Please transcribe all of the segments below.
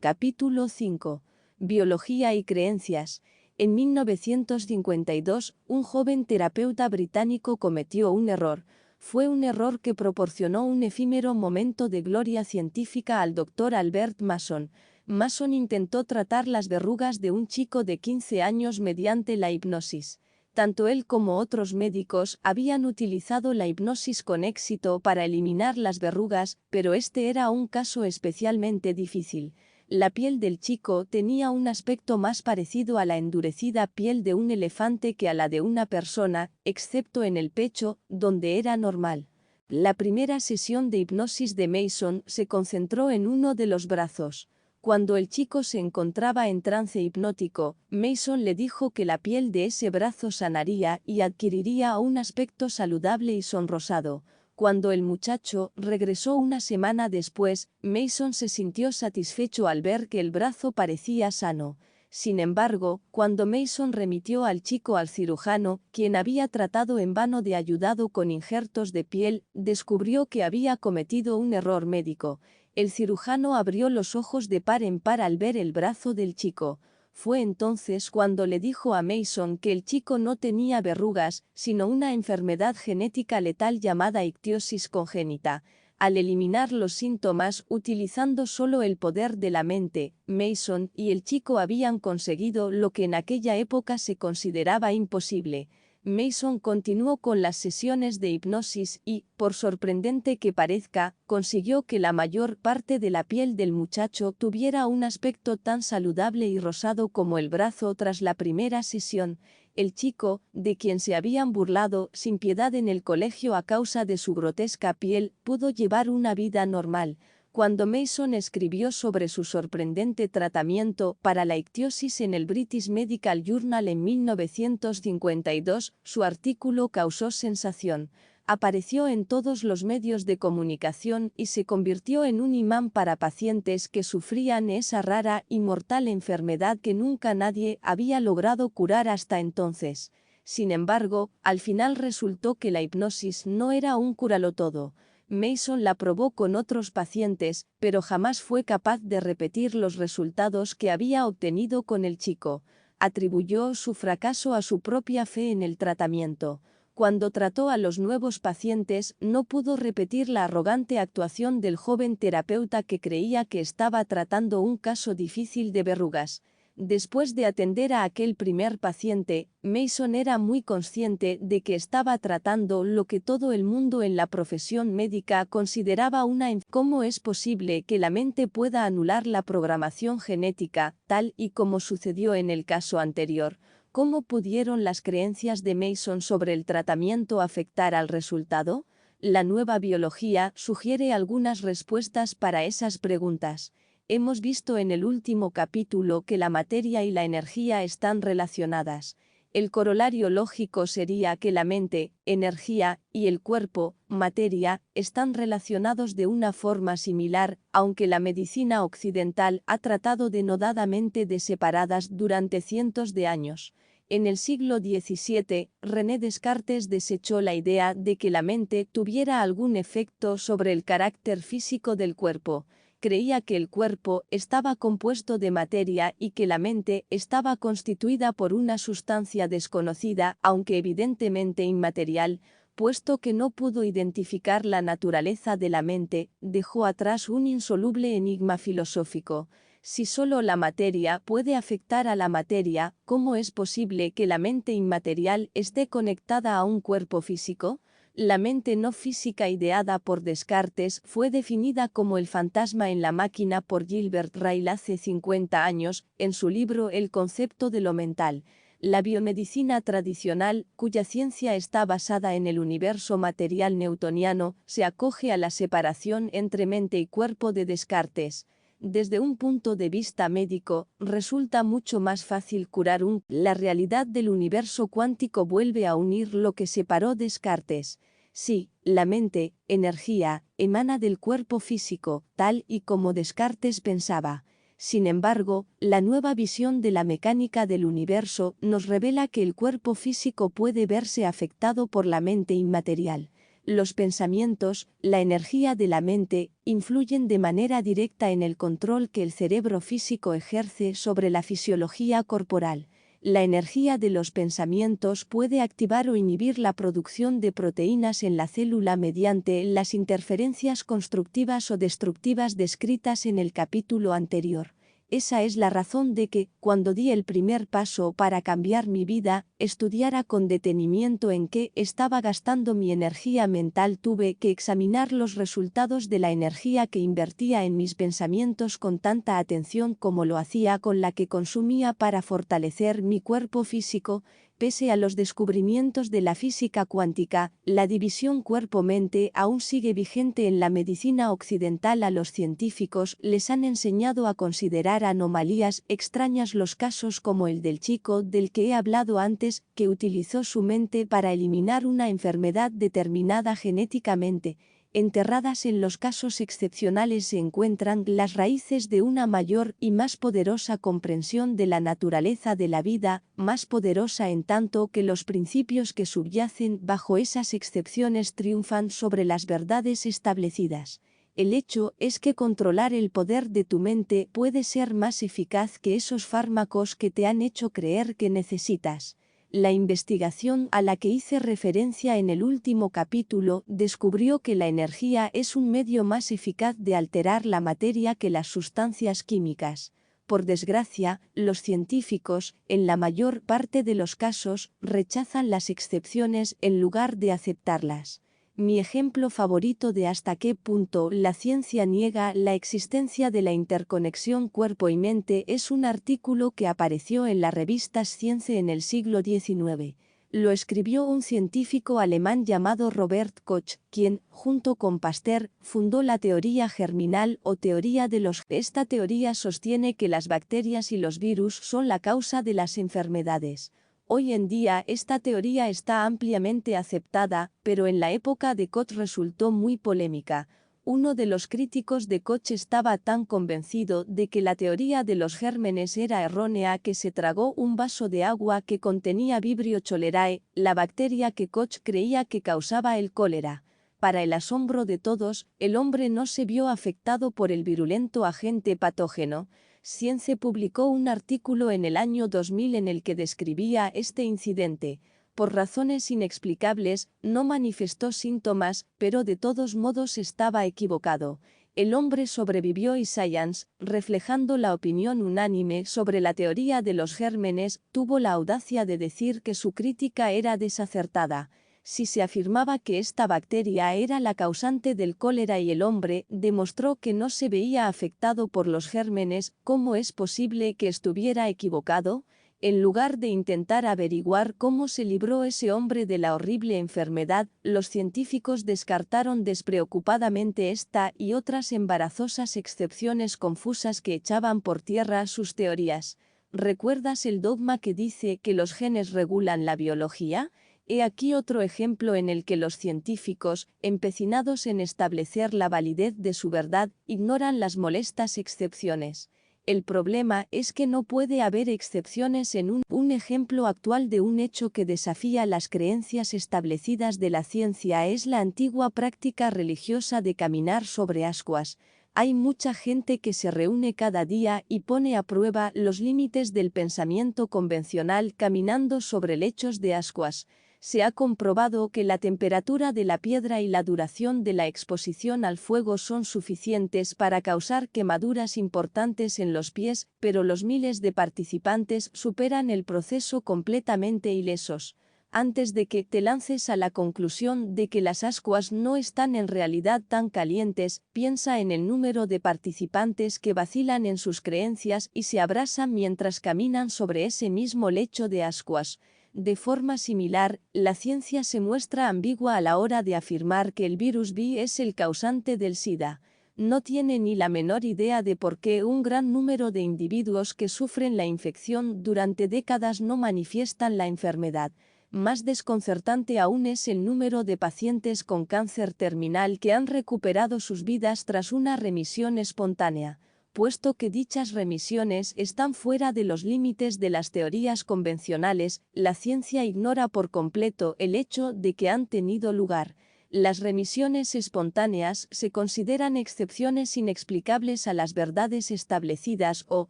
Capítulo 5. Biología y creencias. En 1952, un joven terapeuta británico cometió un error. Fue un error que proporcionó un efímero momento de gloria científica al Dr. Albert Mason. Mason intentó tratar las verrugas de un chico de 15 años mediante la hipnosis. Tanto él como otros médicos habían utilizado la hipnosis con éxito para eliminar las verrugas, pero este era un caso especialmente difícil. La piel del chico tenía un aspecto más parecido a la endurecida piel de un elefante que a la de una persona, excepto en el pecho, donde era normal. La primera sesión de hipnosis de Mason se concentró en uno de los brazos. Cuando el chico se encontraba en trance hipnótico, Mason le dijo que la piel de ese brazo sanaría y adquiriría un aspecto saludable y sonrosado. Cuando el muchacho regresó una semana después, Mason se sintió satisfecho al ver que el brazo parecía sano. Sin embargo, cuando Mason remitió al chico al cirujano, quien había tratado en vano de ayudado con injertos de piel, descubrió que había cometido un error médico. El cirujano abrió los ojos de par en par al ver el brazo del chico. Fue entonces cuando le dijo a Mason que el chico no tenía verrugas, sino una enfermedad genética letal llamada ictiosis congénita. Al eliminar los síntomas utilizando solo el poder de la mente, Mason y el chico habían conseguido lo que en aquella época se consideraba imposible. Mason continuó con las sesiones de hipnosis y, por sorprendente que parezca, consiguió que la mayor parte de la piel del muchacho tuviera un aspecto tan saludable y rosado como el brazo tras la primera sesión. El chico, de quien se habían burlado sin piedad en el colegio a causa de su grotesca piel, pudo llevar una vida normal. Cuando Mason escribió sobre su sorprendente tratamiento para la ictiosis en el British Medical Journal en 1952, su artículo causó sensación. Apareció en todos los medios de comunicación y se convirtió en un imán para pacientes que sufrían esa rara y mortal enfermedad que nunca nadie había logrado curar hasta entonces. Sin embargo, al final resultó que la hipnosis no era un curalotodo. Mason la probó con otros pacientes, pero jamás fue capaz de repetir los resultados que había obtenido con el chico. Atribuyó su fracaso a su propia fe en el tratamiento. Cuando trató a los nuevos pacientes, no pudo repetir la arrogante actuación del joven terapeuta que creía que estaba tratando un caso difícil de verrugas. Después de atender a aquel primer paciente, Mason era muy consciente de que estaba tratando lo que todo el mundo en la profesión médica consideraba una enfermedad. ¿Cómo es posible que la mente pueda anular la programación genética, tal y como sucedió en el caso anterior? ¿Cómo pudieron las creencias de Mason sobre el tratamiento afectar al resultado? La nueva biología sugiere algunas respuestas para esas preguntas. Hemos visto en el último capítulo que la materia y la energía están relacionadas. El corolario lógico sería que la mente, energía, y el cuerpo, materia, están relacionados de una forma similar, aunque la medicina occidental ha tratado denodadamente de separadas durante cientos de años. En el siglo XVII, René Descartes desechó la idea de que la mente tuviera algún efecto sobre el carácter físico del cuerpo. Creía que el cuerpo estaba compuesto de materia y que la mente estaba constituida por una sustancia desconocida, aunque evidentemente inmaterial. Puesto que no pudo identificar la naturaleza de la mente, dejó atrás un insoluble enigma filosófico. Si solo la materia puede afectar a la materia, ¿cómo es posible que la mente inmaterial esté conectada a un cuerpo físico? La mente no física ideada por Descartes fue definida como el fantasma en la máquina por Gilbert Ryle hace 50 años, en su libro El concepto de lo mental. La biomedicina tradicional, cuya ciencia está basada en el universo material newtoniano, se acoge a la separación entre mente y cuerpo de Descartes. Desde un punto de vista médico, resulta mucho más fácil curar la realidad del universo cuántico vuelve a unir lo que separó Descartes. Sí, la mente, energía, emana del cuerpo físico, tal y como Descartes pensaba. Sin embargo, la nueva visión de la mecánica del universo nos revela que el cuerpo físico puede verse afectado por la mente inmaterial. Los pensamientos, la energía de la mente, influyen de manera directa en el control que el cerebro físico ejerce sobre la fisiología corporal. La energía de los pensamientos puede activar o inhibir la producción de proteínas en la célula mediante las interferencias constructivas o destructivas descritas en el capítulo anterior. Esa es la razón de que, cuando di el primer paso para cambiar mi vida, estudiara con detenimiento en qué estaba gastando mi energía mental. Tuve que examinar los resultados de la energía que invertía en mis pensamientos con tanta atención como lo hacía con la que consumía para fortalecer mi cuerpo físico. Pese a los descubrimientos de la física cuántica, la división cuerpo-mente aún sigue vigente en la medicina occidental. A los científicos les han enseñado a considerar anomalías extrañas los casos como el del chico del que he hablado antes, que utilizó su mente para eliminar una enfermedad determinada genéticamente. Enterradas en los casos excepcionales se encuentran las raíces de una mayor y más poderosa comprensión de la naturaleza de la vida, más poderosa en tanto que los principios que subyacen bajo esas excepciones triunfan sobre las verdades establecidas. El hecho es que controlar el poder de tu mente puede ser más eficaz que esos fármacos que te han hecho creer que necesitas. La investigación a la que hice referencia en el último capítulo descubrió que la energía es un medio más eficaz de alterar la materia que las sustancias químicas. Por desgracia, los científicos, en la mayor parte de los casos, rechazan las excepciones en lugar de aceptarlas. Mi ejemplo favorito de hasta qué punto la ciencia niega la existencia de la interconexión cuerpo y mente es un artículo que apareció en la revista Science en el siglo XIX. Lo escribió un científico alemán llamado Robert Koch, quien, junto con Pasteur, fundó la teoría germinal o teoría de los genes. Esta teoría sostiene que las bacterias y los virus son la causa de las enfermedades. Hoy en día esta teoría está ampliamente aceptada, pero en la época de Koch resultó muy polémica. Uno de los críticos de Koch estaba tan convencido de que la teoría de los gérmenes era errónea que se tragó un vaso de agua que contenía Vibrio cholerae, la bacteria que Koch creía que causaba el cólera. Para el asombro de todos, el hombre no se vio afectado por el virulento agente patógeno. Science publicó un artículo en el año 2000 en el que describía este incidente. Por razones inexplicables, no manifestó síntomas, pero de todos modos estaba equivocado. El hombre sobrevivió y Science, reflejando la opinión unánime sobre la teoría de los gérmenes, tuvo la audacia de decir que su crítica era desacertada. Si se afirmaba que esta bacteria era la causante del cólera y el hombre demostró que no se veía afectado por los gérmenes, ¿cómo es posible que estuviera equivocado? En lugar de intentar averiguar cómo se libró ese hombre de la horrible enfermedad, los científicos descartaron despreocupadamente esta y otras embarazosas excepciones confusas que echaban por tierra sus teorías. ¿Recuerdas el dogma que dice que los genes regulan la biología? He aquí otro ejemplo en el que los científicos, empecinados en establecer la validez de su verdad, ignoran las molestas excepciones. El problema es que no puede haber excepciones en un ejemplo actual de un hecho que desafía las creencias establecidas de la ciencia es la antigua práctica religiosa de caminar sobre ascuas. Hay mucha gente que se reúne cada día y pone a prueba los límites del pensamiento convencional caminando sobre lechos de ascuas. Se ha comprobado que la temperatura de la piedra y la duración de la exposición al fuego son suficientes para causar quemaduras importantes en los pies, pero los miles de participantes superan el proceso completamente ilesos. Antes de que te lances a la conclusión de que las ascuas no están en realidad tan calientes, piensa en el número de participantes que vacilan en sus creencias y se abrasan mientras caminan sobre ese mismo lecho de ascuas. De forma similar, la ciencia se muestra ambigua a la hora de afirmar que el virus B es el causante del SIDA. No tiene ni la menor idea de por qué un gran número de individuos que sufren la infección durante décadas no manifiestan la enfermedad. Más desconcertante aún es el número de pacientes con cáncer terminal que han recuperado sus vidas tras una remisión espontánea. Puesto que dichas remisiones están fuera de los límites de las teorías convencionales, la ciencia ignora por completo el hecho de que han tenido lugar. Las remisiones espontáneas se consideran excepciones inexplicables a las verdades establecidas o,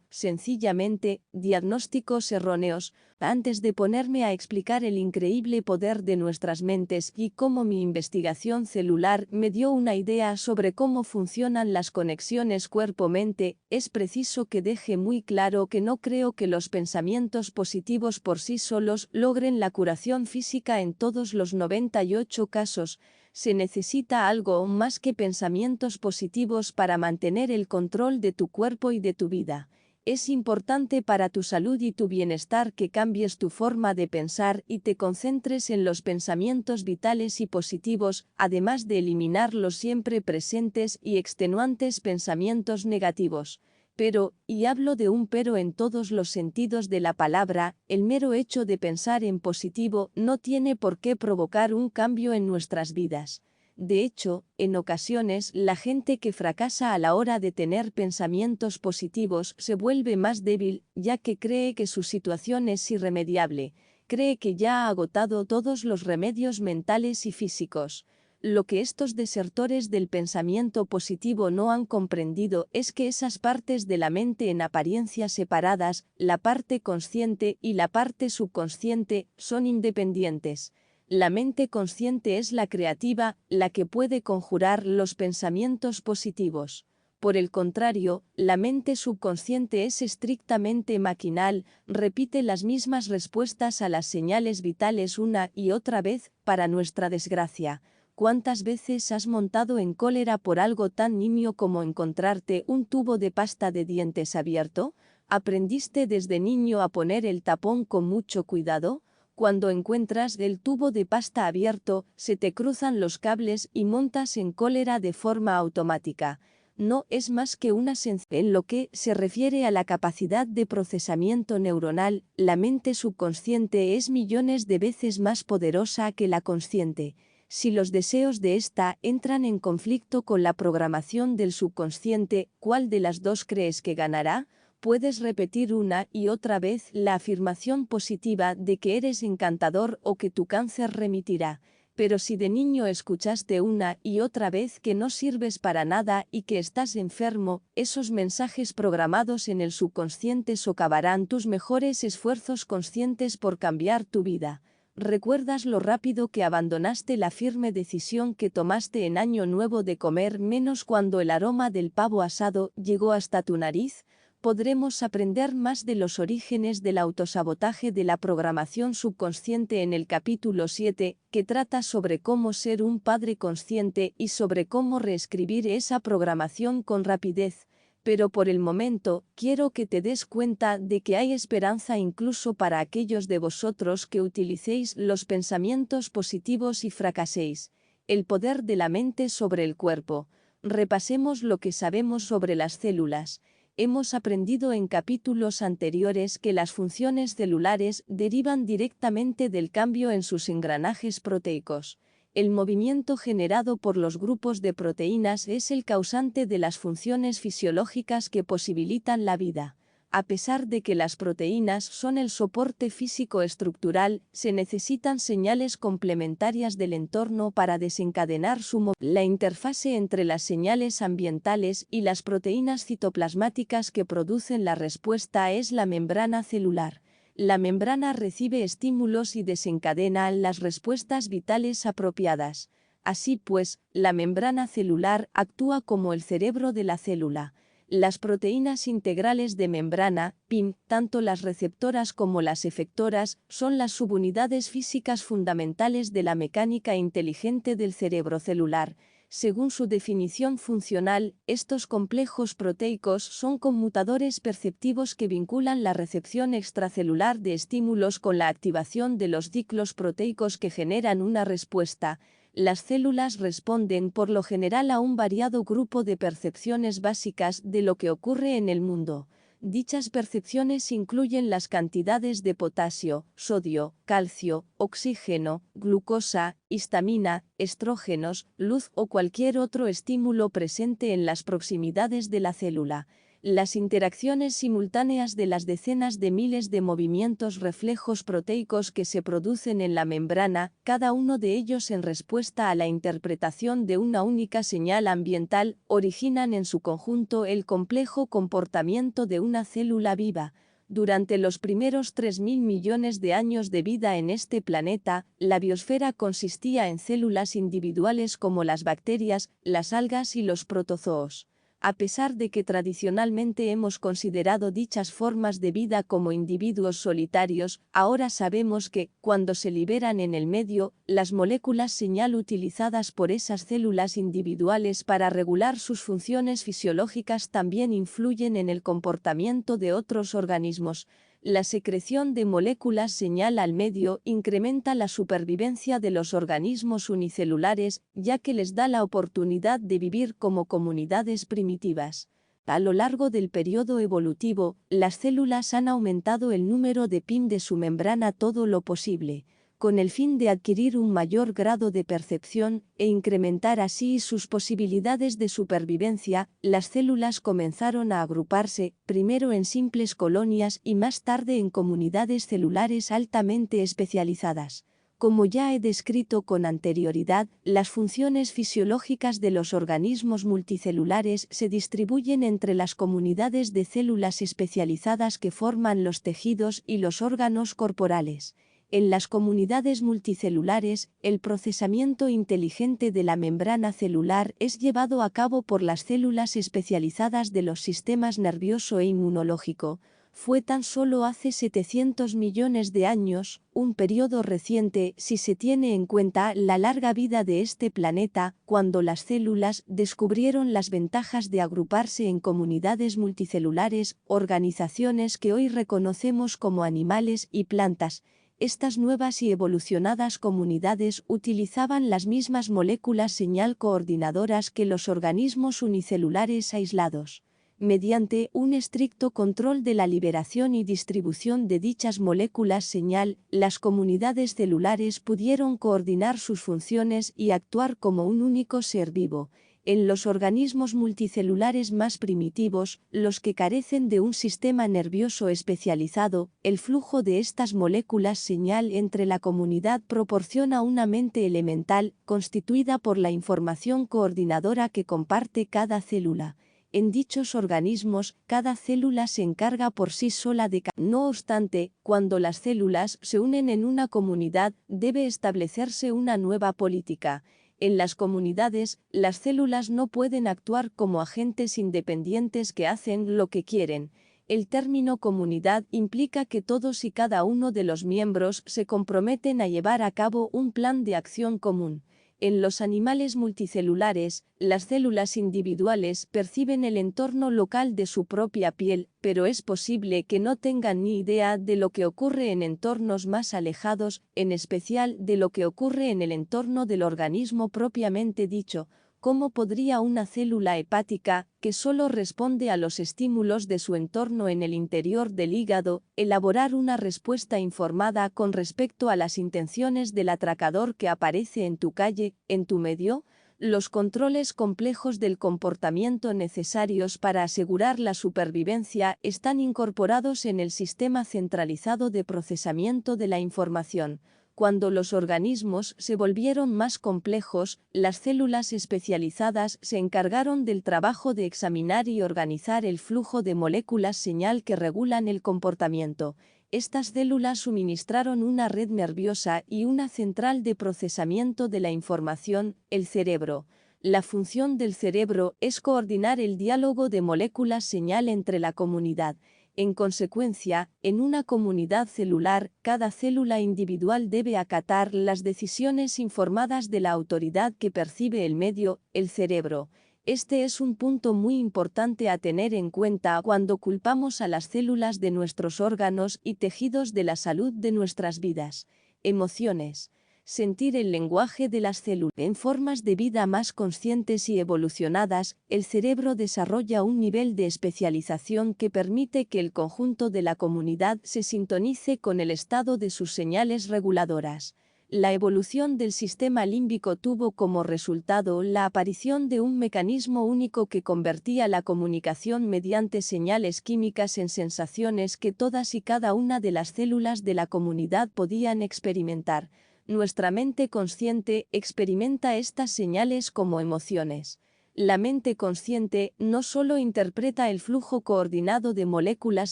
sencillamente, diagnósticos erróneos. Antes de ponerme a explicar el increíble poder de nuestras mentes y cómo mi investigación celular me dio una idea sobre cómo funcionan las conexiones cuerpo-mente, es preciso que deje muy claro que no creo que los pensamientos positivos por sí solos logren la curación física en todos los 98 casos. Se necesita algo más que pensamientos positivos para mantener el control de tu cuerpo y de tu vida. Es importante para tu salud y tu bienestar que cambies tu forma de pensar y te concentres en los pensamientos vitales y positivos, además de eliminar los siempre presentes y extenuantes pensamientos negativos. Pero, y hablo de un pero en todos los sentidos de la palabra, el mero hecho de pensar en positivo no tiene por qué provocar un cambio en nuestras vidas. De hecho, en ocasiones la gente que fracasa a la hora de tener pensamientos positivos se vuelve más débil, ya que cree que su situación es irremediable, cree que ya ha agotado todos los remedios mentales y físicos. Lo que estos desertores del pensamiento positivo no han comprendido es que esas partes de la mente en apariencia separadas, la parte consciente y la parte subconsciente, son independientes. La mente consciente es la creativa, la que puede conjurar los pensamientos positivos. Por el contrario, la mente subconsciente es estrictamente maquinal, repite las mismas respuestas a las señales vitales una y otra vez, para nuestra desgracia. ¿Cuántas veces has montado en cólera por algo tan nimio como encontrarte un tubo de pasta de dientes abierto? ¿Aprendiste desde niño a poner el tapón con mucho cuidado? Cuando encuentras el tubo de pasta abierto, se te cruzan los cables y montas en cólera de forma automática. No es más que una sensación. En lo que se refiere a la capacidad de procesamiento neuronal, la mente subconsciente es millones de veces más poderosa que la consciente. Si los deseos de ésta entran en conflicto con la programación del subconsciente, ¿cuál de las dos crees que ganará? Puedes repetir una y otra vez la afirmación positiva de que eres encantador o que tu cáncer remitirá. Pero si de niño escuchaste una y otra vez que no sirves para nada y que estás enfermo, esos mensajes programados en el subconsciente socavarán tus mejores esfuerzos conscientes por cambiar tu vida. ¿Recuerdas lo rápido que abandonaste la firme decisión que tomaste en Año Nuevo de comer menos cuando el aroma del pavo asado llegó hasta tu nariz? Podremos aprender más de los orígenes del autosabotaje de la programación subconsciente en el capítulo 7, que trata sobre cómo ser un padre consciente y sobre cómo reescribir esa programación con rapidez. Pero por el momento, quiero que te des cuenta de que hay esperanza incluso para aquellos de vosotros que utilicéis los pensamientos positivos y fracaséis. El poder de la mente sobre el cuerpo. Repasemos lo que sabemos sobre las células. Hemos aprendido en capítulos anteriores que las funciones celulares derivan directamente del cambio en sus engranajes proteicos. El movimiento generado por los grupos de proteínas es el causante de las funciones fisiológicas que posibilitan la vida. A pesar de que las proteínas son el soporte físico estructural, se necesitan señales complementarias del entorno para desencadenar su movimiento. La interfase entre las señales ambientales y las proteínas citoplasmáticas que producen la respuesta es la membrana celular. La membrana recibe estímulos y desencadena las respuestas vitales apropiadas. Así pues, la membrana celular actúa como el cerebro de la célula. Las proteínas integrales de membrana, PIM, tanto las receptoras como las efectoras, son las subunidades físicas fundamentales de la mecánica inteligente del cerebro celular. Según su definición funcional, estos complejos proteicos son conmutadores perceptivos que vinculan la recepción extracelular de estímulos con la activación de los ciclos proteicos que generan una respuesta. Las células responden por lo general a un variado grupo de percepciones básicas de lo que ocurre en el mundo. Dichas percepciones incluyen las cantidades de potasio, sodio, calcio, oxígeno, glucosa, histamina, estrógenos, luz o cualquier otro estímulo presente en las proximidades de la célula. Las interacciones simultáneas de las decenas de miles de movimientos reflejos proteicos que se producen en la membrana, cada uno de ellos en respuesta a la interpretación de una única señal ambiental, originan en su conjunto el complejo comportamiento de una célula viva. Durante los primeros 3.000 millones de años de vida en este planeta, la biosfera consistía en células individuales como las bacterias, las algas y los protozoos. A pesar de que tradicionalmente hemos considerado dichas formas de vida como individuos solitarios, ahora sabemos que, cuando se liberan en el medio, las moléculas señal utilizadas por esas células individuales para regular sus funciones fisiológicas también influyen en el comportamiento de otros organismos. La secreción de moléculas señal al medio incrementa la supervivencia de los organismos unicelulares, ya que les da la oportunidad de vivir como comunidades primitivas. A lo largo del periodo evolutivo, las células han aumentado el número de pin de su membrana todo lo posible, con el fin de adquirir un mayor grado de percepción e incrementar así sus posibilidades de supervivencia. Las células comenzaron a agruparse, primero en simples colonias y más tarde en comunidades celulares altamente especializadas. Como ya he descrito con anterioridad, las funciones fisiológicas de los organismos multicelulares se distribuyen entre las comunidades de células especializadas que forman los tejidos y los órganos corporales. En las comunidades multicelulares, el procesamiento inteligente de la membrana celular es llevado a cabo por las células especializadas de los sistemas nervioso e inmunológico. Fue tan solo hace 700 millones de años, un periodo reciente si se tiene en cuenta la larga vida de este planeta, cuando las células descubrieron las ventajas de agruparse en comunidades multicelulares, organizaciones que hoy reconocemos como animales y plantas. Estas nuevas y evolucionadas comunidades utilizaban las mismas moléculas señal coordinadoras que los organismos unicelulares aislados. Mediante un estricto control de la liberación y distribución de dichas moléculas señal, las comunidades celulares pudieron coordinar sus funciones y actuar como un único ser vivo. En los organismos multicelulares más primitivos, los que carecen de un sistema nervioso especializado, el flujo de estas moléculas señal entre la comunidad proporciona una mente elemental, constituida por la información coordinadora que comparte cada célula. En dichos organismos, cada célula se encarga por sí sola de No obstante, cuando las células se unen en una comunidad, debe establecerse una nueva política. En las comunidades, las células no pueden actuar como agentes independientes que hacen lo que quieren. El término comunidad implica que todos y cada uno de los miembros se comprometen a llevar a cabo un plan de acción común. En los animales multicelulares, las células individuales perciben el entorno local de su propia piel, pero es posible que no tengan ni idea de lo que ocurre en entornos más alejados, en especial de lo que ocurre en el entorno del organismo propiamente dicho. ¿Cómo podría una célula hepática, que solo responde a los estímulos de su entorno en el interior del hígado, elaborar una respuesta informada con respecto a las intenciones del atracador que aparece en tu calle, en tu medio? Los controles complejos del comportamiento necesarios para asegurar la supervivencia están incorporados en el sistema centralizado de procesamiento de la información. Cuando los organismos se volvieron más complejos, las células especializadas se encargaron del trabajo de examinar y organizar el flujo de moléculas señal que regulan el comportamiento. Estas células suministraron una red nerviosa y una central de procesamiento de la información, el cerebro. La función del cerebro es coordinar el diálogo de moléculas señal entre la comunidad. En consecuencia, en una comunidad celular, cada célula individual debe acatar las decisiones informadas de la autoridad que percibe el medio, el cerebro. Este es un punto muy importante a tener en cuenta cuando culpamos a las células de nuestros órganos y tejidos de la salud de nuestras vidas. Emociones. Sentir el lenguaje de las células. En formas de vida más conscientes y evolucionadas, el cerebro desarrolla un nivel de especialización que permite que el conjunto de la comunidad se sintonice con el estado de sus señales reguladoras. La evolución del sistema límbico tuvo como resultado la aparición de un mecanismo único que convertía la comunicación mediante señales químicas en sensaciones que todas y cada una de las células de la comunidad podían experimentar. Nuestra mente consciente experimenta estas señales como emociones. La mente consciente no solo interpreta el flujo coordinado de moléculas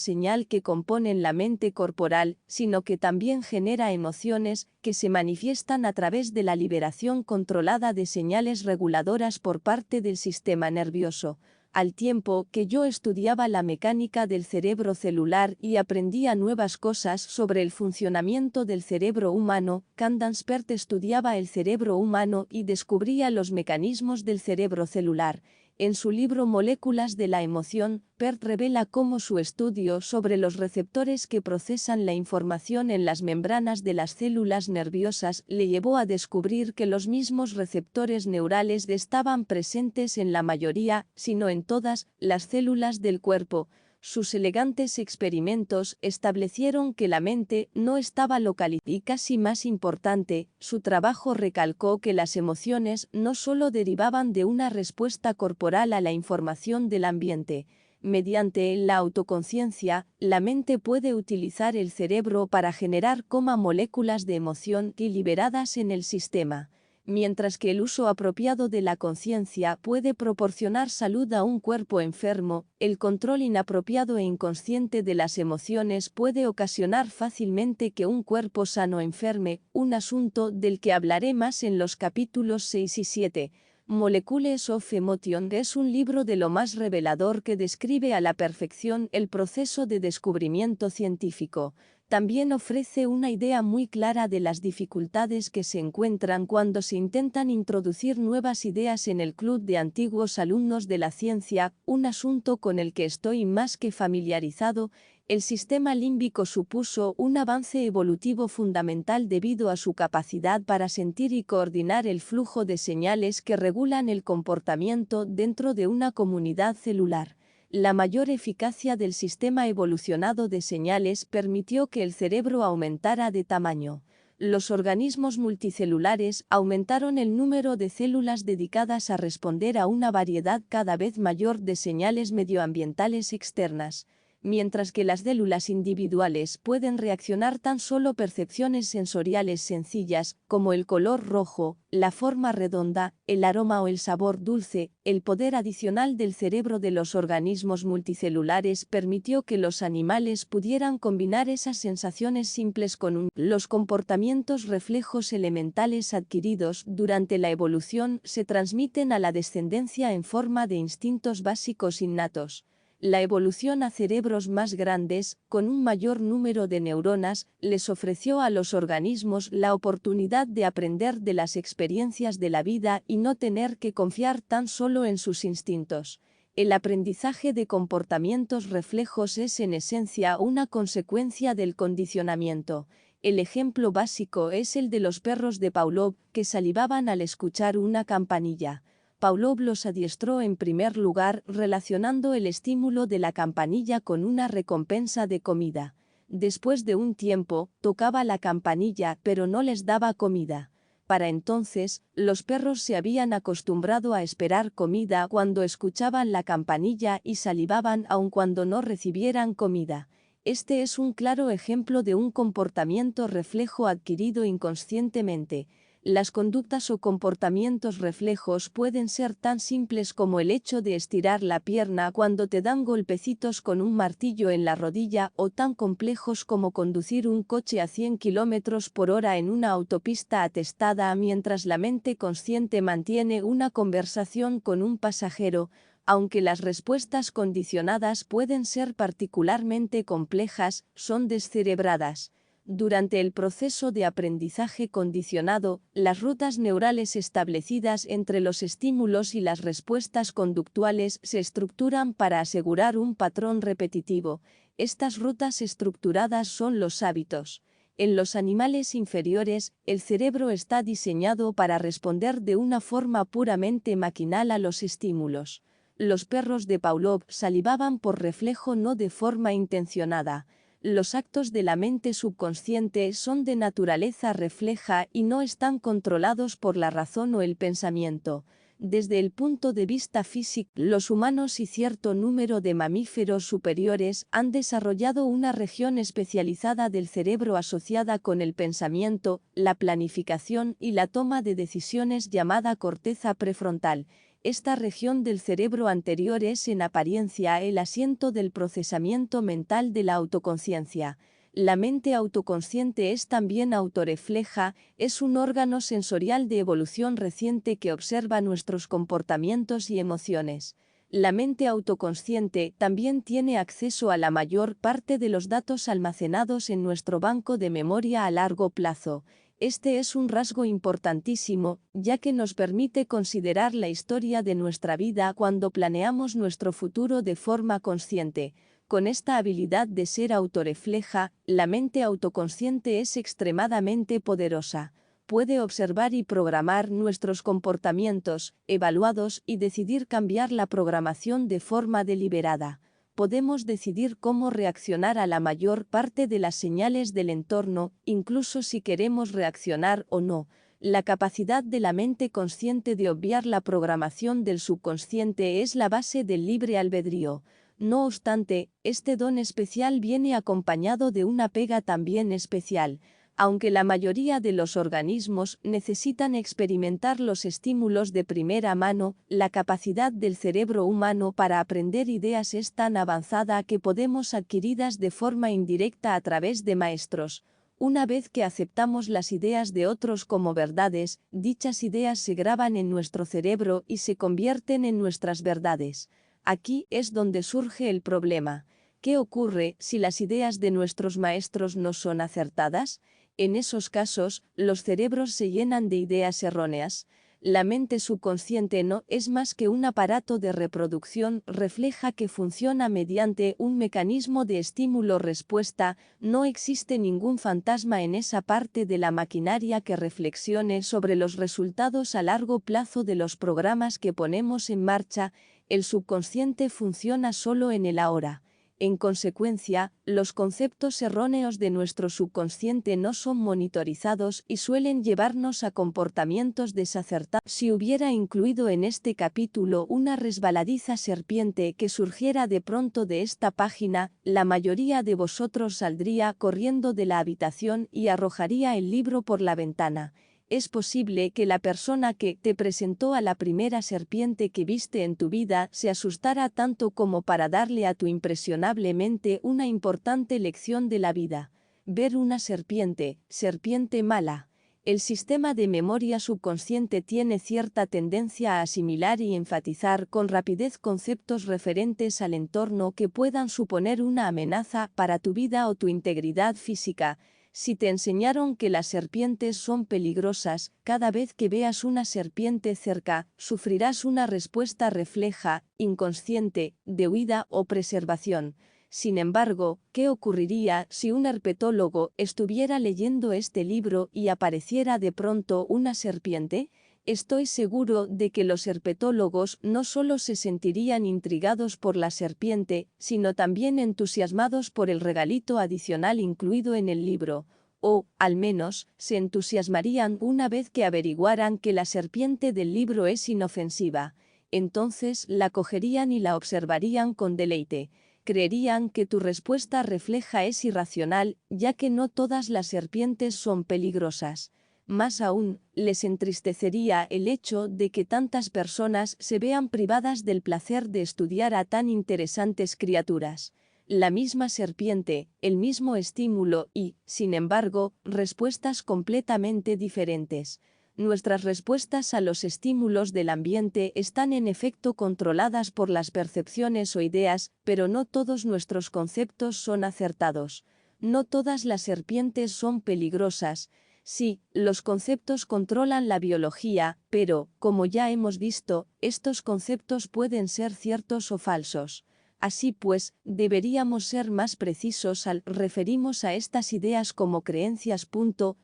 señal que componen la mente corporal, sino que también genera emociones que se manifiestan a través de la liberación controlada de señales reguladoras por parte del sistema nervioso. Al tiempo que yo estudiaba la mecánica del cerebro celular y aprendía nuevas cosas sobre el funcionamiento del cerebro humano, Candace Pert estudiaba el cerebro humano y descubría los mecanismos del cerebro celular. En su libro Moléculas de la emoción, Pert revela cómo su estudio sobre los receptores que procesan la información en las membranas de las células nerviosas le llevó a descubrir que los mismos receptores neurales estaban presentes en la mayoría, si no en todas, las células del cuerpo. Sus elegantes experimentos establecieron que la mente no estaba localizada y, casi más importante, su trabajo recalcó que las emociones no solo derivaban de una respuesta corporal a la información del ambiente. Mediante la autoconciencia, la mente puede utilizar el cerebro para generar moléculas de emoción y liberadas en el sistema. Mientras que el uso apropiado de la conciencia puede proporcionar salud a un cuerpo enfermo, el control inapropiado e inconsciente de las emociones puede ocasionar fácilmente que un cuerpo sano enferme, un asunto del que hablaré más en los capítulos 6 y 7. Molecules of Emotion es un libro de lo más revelador que describe a la perfección el proceso de descubrimiento científico. También ofrece una idea muy clara de las dificultades que se encuentran cuando se intentan introducir nuevas ideas en el club de antiguos alumnos de la ciencia, un asunto con el que estoy más que familiarizado. El sistema límbico supuso un avance evolutivo fundamental debido a su capacidad para sentir y coordinar el flujo de señales que regulan el comportamiento dentro de una comunidad celular. La mayor eficacia del sistema evolucionado de señales permitió que el cerebro aumentara de tamaño. Los organismos multicelulares aumentaron el número de células dedicadas a responder a una variedad cada vez mayor de señales medioambientales externas. Mientras que las células individuales pueden reaccionar tan solo percepciones sensoriales sencillas, como el color rojo, la forma redonda, el aroma o el sabor dulce, el poder adicional del cerebro de los organismos multicelulares permitió que los animales pudieran combinar esas sensaciones simples con los comportamientos reflejos elementales adquiridos durante la evolución se transmiten a la descendencia en forma de instintos básicos innatos. La evolución a cerebros más grandes, con un mayor número de neuronas, les ofreció a los organismos la oportunidad de aprender de las experiencias de la vida y no tener que confiar tan solo en sus instintos. El aprendizaje de comportamientos reflejos es en esencia una consecuencia del condicionamiento. El ejemplo básico es el de los perros de Pavlov, que salivaban al escuchar una campanilla. Pavlov los adiestró en primer lugar relacionando el estímulo de la campanilla con una recompensa de comida. Después de un tiempo, tocaba la campanilla pero no les daba comida. Para entonces, los perros se habían acostumbrado a esperar comida cuando escuchaban la campanilla y salivaban aun cuando no recibieran comida. Este es un claro ejemplo de un comportamiento reflejo adquirido inconscientemente. Las conductas o comportamientos reflejos pueden ser tan simples como el hecho de estirar la pierna cuando te dan golpecitos con un martillo en la rodilla o tan complejos como conducir un coche a 100 km/h en una autopista atestada mientras la mente consciente mantiene una conversación con un pasajero. Aunque las respuestas condicionadas pueden ser particularmente complejas, son descerebradas. Durante el proceso de aprendizaje condicionado, las rutas neurales establecidas entre los estímulos y las respuestas conductuales se estructuran para asegurar un patrón repetitivo. Estas rutas estructuradas son los hábitos. En los animales inferiores, el cerebro está diseñado para responder de una forma puramente maquinal a los estímulos. Los perros de Pavlov salivaban por reflejo, no de forma intencionada. Los actos de la mente subconsciente son de naturaleza refleja y no están controlados por la razón o el pensamiento. Desde el punto de vista físico, los humanos y cierto número de mamíferos superiores han desarrollado una región especializada del cerebro asociada con el pensamiento, la planificación y la toma de decisiones llamada corteza prefrontal. Esta región del cerebro anterior es en apariencia el asiento del procesamiento mental de la autoconciencia. La mente autoconsciente es también autorrefleja, es un órgano sensorial de evolución reciente que observa nuestros comportamientos y emociones. La mente autoconsciente también tiene acceso a la mayor parte de los datos almacenados en nuestro banco de memoria a largo plazo. Este es un rasgo importantísimo, ya que nos permite considerar la historia de nuestra vida cuando planeamos nuestro futuro de forma consciente. Con esta habilidad de ser autorrefleja, la mente autoconsciente es extremadamente poderosa. Puede observar y programar nuestros comportamientos, evaluados y decidir cambiar la programación de forma deliberada. Podemos decidir cómo reaccionar a la mayor parte de las señales del entorno, incluso si queremos reaccionar o no. La capacidad de la mente consciente de obviar la programación del subconsciente es la base del libre albedrío. No obstante, este don especial viene acompañado de una pega también especial. Aunque la mayoría de los organismos necesitan experimentar los estímulos de primera mano, la capacidad del cerebro humano para aprender ideas es tan avanzada que podemos adquiridas de forma indirecta a través de maestros. Una vez que aceptamos las ideas de otros como verdades, dichas ideas se graban en nuestro cerebro y se convierten en nuestras verdades. Aquí es donde surge el problema. ¿Qué ocurre si las ideas de nuestros maestros no son acertadas? En esos casos, los cerebros se llenan de ideas erróneas. La mente subconsciente no es más que un aparato de reproducción, refleja que funciona mediante un mecanismo de estímulo-respuesta, no existe ningún fantasma en esa parte de la maquinaria que reflexione sobre los resultados a largo plazo de los programas que ponemos en marcha. El subconsciente funciona solo en el ahora. En consecuencia, los conceptos erróneos de nuestro subconsciente no son monitorizados y suelen llevarnos a comportamientos desacertados. Si hubiera incluido en este capítulo una resbaladiza serpiente que surgiera de pronto de esta página, la mayoría de vosotros saldría corriendo de la habitación y arrojaría el libro por la ventana. Es posible que la persona que te presentó a la primera serpiente que viste en tu vida se asustara tanto como para darle a tu impresionablemente una importante lección de la vida. Ver una serpiente, serpiente mala. El sistema de memoria subconsciente tiene cierta tendencia a asimilar y enfatizar con rapidez conceptos referentes al entorno que puedan suponer una amenaza para tu vida o tu integridad física. Si te enseñaron que las serpientes son peligrosas, cada vez que veas una serpiente cerca, sufrirás una respuesta refleja, inconsciente, de huida o preservación. Sin embargo, ¿qué ocurriría si un herpetólogo estuviera leyendo este libro y apareciera de pronto una serpiente? Estoy seguro de que los herpetólogos no solo se sentirían intrigados por la serpiente, sino también entusiasmados por el regalito adicional incluido en el libro, o, al menos, se entusiasmarían una vez que averiguaran que la serpiente del libro es inofensiva. Entonces la cogerían y la observarían con deleite. Creerían que tu respuesta refleja es irracional, ya que no todas las serpientes son peligrosas. Más aún, les entristecería el hecho de que tantas personas se vean privadas del placer de estudiar a tan interesantes criaturas. La misma serpiente, el mismo estímulo y, sin embargo, respuestas completamente diferentes. Nuestras respuestas a los estímulos del ambiente están en efecto controladas por las percepciones o ideas, pero no todos nuestros conceptos son acertados. No todas las serpientes son peligrosas. Sí, los conceptos controlan la biología, pero, como ya hemos visto, estos conceptos pueden ser ciertos o falsos. Así pues, deberíamos ser más precisos al referirnos a estas ideas como creencias.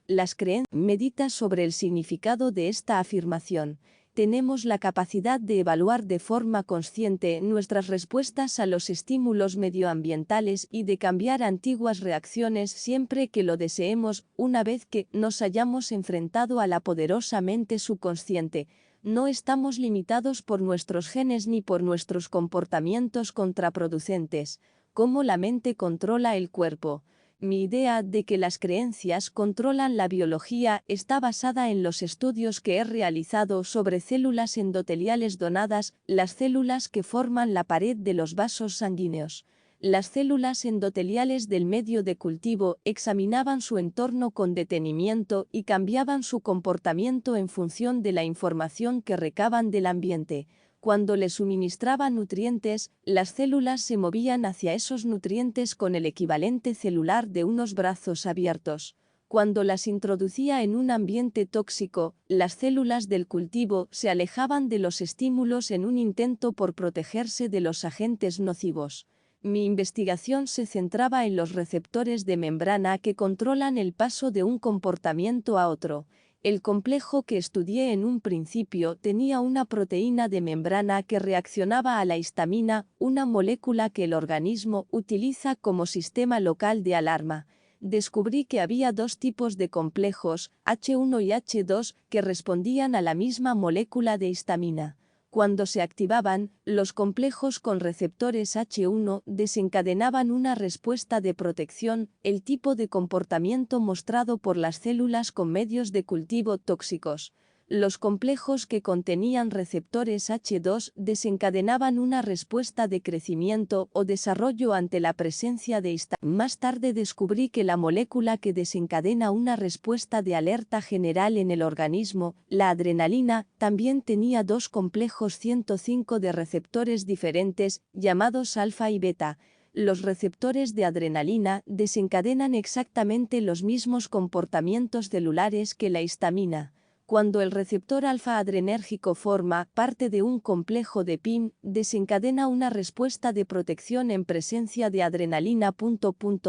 Las creencias. Medita sobre el significado de esta afirmación. tenemos la capacidad de evaluar de forma consciente nuestras respuestas a los estímulos medioambientales y de cambiar antiguas reacciones siempre que lo deseemos, una vez que nos hayamos enfrentado a la poderosa mente subconsciente. No estamos limitados por nuestros genes ni por nuestros comportamientos contraproducentes. ¿Cómo la mente controla el cuerpo? Mi idea de que las creencias controlan la biología está basada en los estudios que he realizado sobre células endoteliales donadas, las células que forman la pared de los vasos sanguíneos. Las células endoteliales del medio de cultivo examinaban su entorno con detenimiento y cambiaban su comportamiento en función de la información que recaban del ambiente. Cuando le suministraba nutrientes, las células se movían hacia esos nutrientes con el equivalente celular de unos brazos abiertos. Cuando las introducía en un ambiente tóxico, las células del cultivo se alejaban de los estímulos en un intento por protegerse de los agentes nocivos. Mi investigación se centraba en los receptores de membrana que controlan el paso de un comportamiento a otro. El complejo que estudié en un principio tenía una proteína de membrana que reaccionaba a la histamina, una molécula que el organismo utiliza como sistema local de alarma. Descubrí que había dos tipos de complejos, H1 y H2, que respondían a la misma molécula de histamina. Cuando se activaban, los complejos con receptores H1 desencadenaban una respuesta de protección, el tipo de comportamiento mostrado por las células con medios de cultivo tóxicos. Los complejos que contenían receptores H2 desencadenaban una respuesta de crecimiento o desarrollo ante la presencia de histamina. Más tarde descubrí que la molécula que desencadena una respuesta de alerta general en el organismo, la adrenalina, también tenía dos complejos 105 de receptores diferentes, llamados alfa y beta. Los receptores de adrenalina desencadenan exactamente los mismos comportamientos celulares que la histamina. Cuando el receptor alfa-adrenérgico forma parte de un complejo de PIM, desencadena una respuesta de protección en presencia de adrenalina.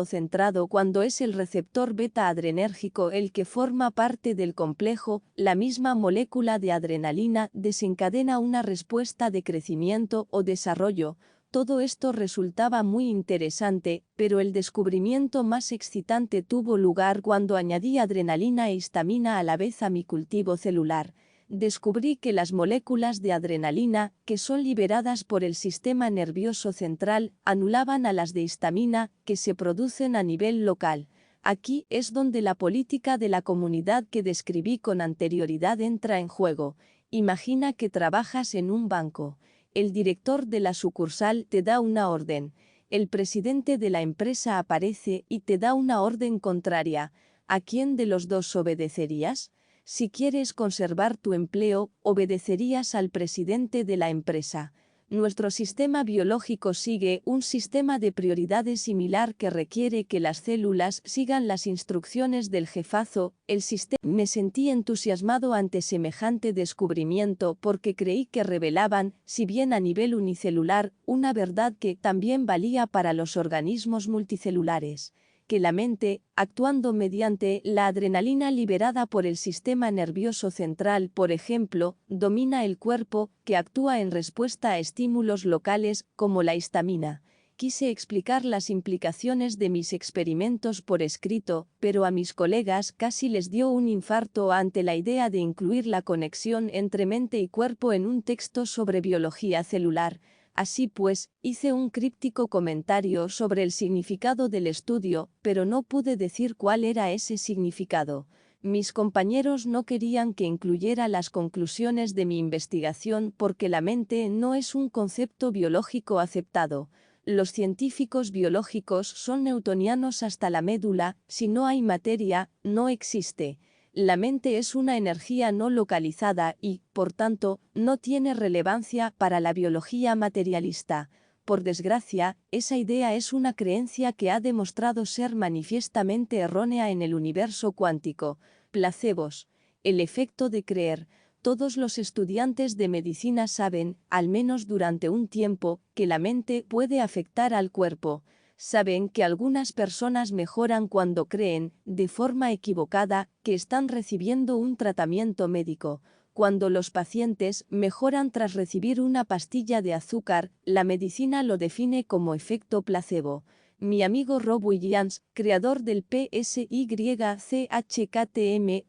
Centrado. Cuando es el receptor beta-adrenérgico el que forma parte del complejo, la misma molécula de adrenalina desencadena una respuesta de crecimiento o desarrollo. Todo esto resultaba muy interesante, pero el descubrimiento más excitante tuvo lugar cuando añadí adrenalina e histamina a la vez a mi cultivo celular. Descubrí que las moléculas de adrenalina, que son liberadas por el sistema nervioso central, anulaban a las de histamina, que se producen a nivel local. Aquí es donde la política de la comunidad que describí con anterioridad entra en juego. Imagina que trabajas en un banco. El director de la sucursal te da una orden. El presidente de la empresa aparece y te da una orden contraria. ¿A quién de los dos obedecerías? Si quieres conservar tu empleo, obedecerías al presidente de la empresa. Nuestro sistema biológico sigue un sistema de prioridades similar que requiere que las células sigan las instrucciones del jefazo, el sistema. Me sentí entusiasmado ante semejante descubrimiento porque creí que revelaban, si bien a nivel unicelular, una verdad que también valía para los organismos multicelulares. Que la mente, actuando mediante la adrenalina liberada por el sistema nervioso central, por ejemplo, domina el cuerpo, que actúa en respuesta a estímulos locales, como la histamina. Quise explicar las implicaciones de mis experimentos por escrito, pero a mis colegas casi les dio un infarto ante la idea de incluir la conexión entre mente y cuerpo en un texto sobre biología celular. Así pues, hice un críptico comentario sobre el significado del estudio, pero no pude decir cuál era ese significado. Mis compañeros no querían que incluyera las conclusiones de mi investigación porque la mente no es un concepto biológico aceptado. Los científicos biológicos son newtonianos hasta la médula: si no hay materia, no existe. La mente es una energía no localizada y, por tanto, no tiene relevancia para la biología materialista. Por desgracia, esa idea es una creencia que ha demostrado ser manifiestamente errónea en el universo cuántico. Placebos. El efecto de creer. Todos los estudiantes de medicina saben, al menos durante un tiempo, que la mente puede afectar al cuerpo. Saben que algunas personas mejoran cuando creen, de forma equivocada, que están recibiendo un tratamiento médico. Cuando los pacientes mejoran tras recibir una pastilla de azúcar, la medicina lo define como efecto placebo. Mi amigo Rob Williams, creador del PSYCHKTM,